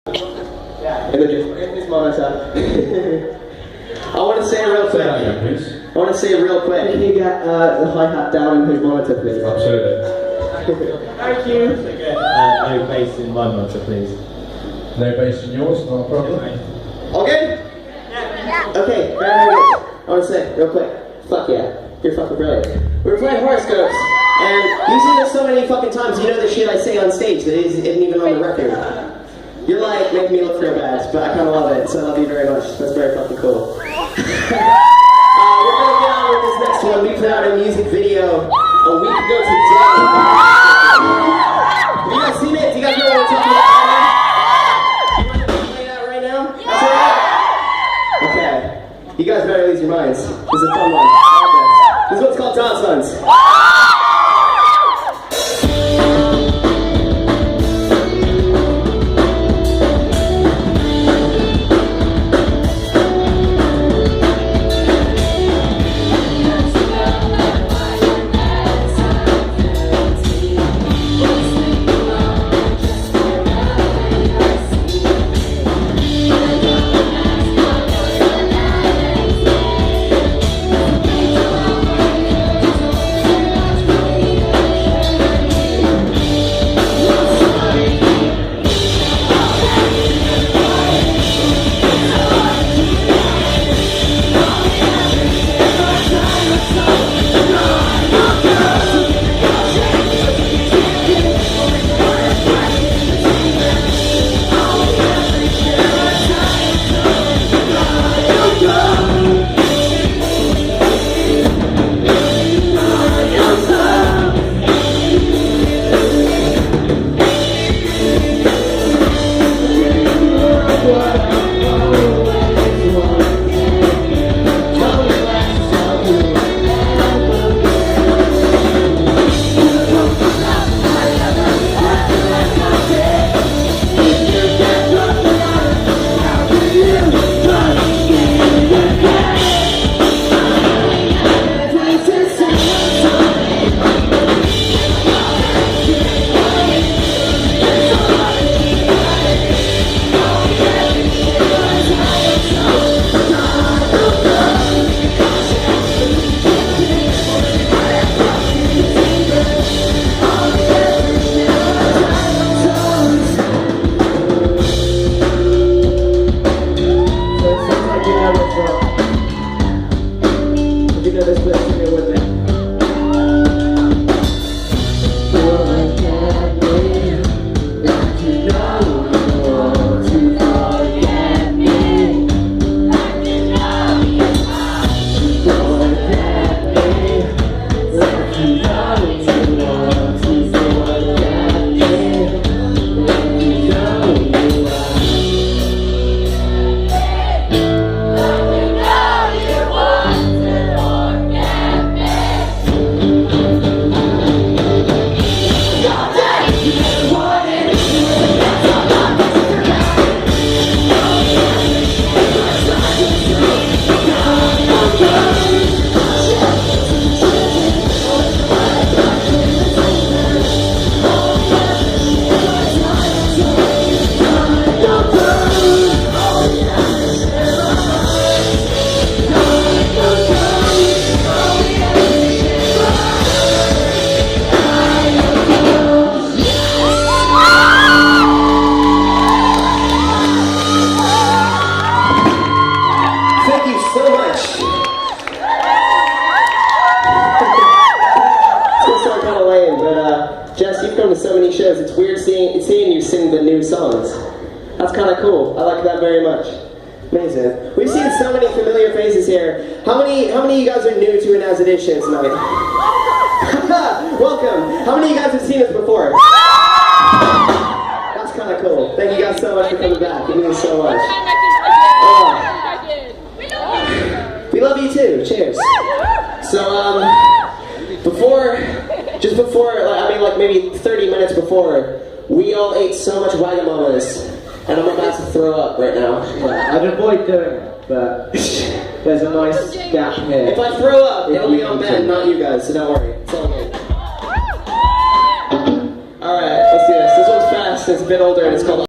And then just in this monitor. I want to say it real quick. I want to say it real quick. Can you get the hi-hat down in his monitor, please? Absolutely. Thank you. No bass in my monitor, please. No bass in yours, not a problem. All good? Yeah. Okay, very good. I want to say real quick. Fuck yeah. You're fucking brilliant. We were playing horoscopes, and you've seen this so many fucking times, you know the shit I say on stage that isn't even on the record. You're like, making me look real bad, but I kind of love it, so I love you very much. That's very fucking cool. We're going to get on with this next one. We put out a music video a week ago today. Have you guys seen it? Do you guys know what we're talking about right now? You want to play that right now? That's all right? Okay. You guys better lose your minds. This is a fun one. I like this. This one's called Dialtones. So many shows. It's weird seeing you sing the new songs. That's kind of cool. I like that very much. Amazing. We've seen so many familiar faces here. How many of you guys are new to an As Edition tonight? Welcome. How many of you guys have seen us before? That's kind of cool. Thank you guys so much for coming back. It means so much. We love you too. Cheers. So just before, I mean like maybe 30 minutes before, we all ate so much Wagamamas, and I'm about to throw up right now. I'd avoid doing it, but there's a nice gap here. If I throw up, it'll be on Ben, not you guys, so don't worry. It's all good. Alright, let's do this. This one's fast, it's a bit older, and it's called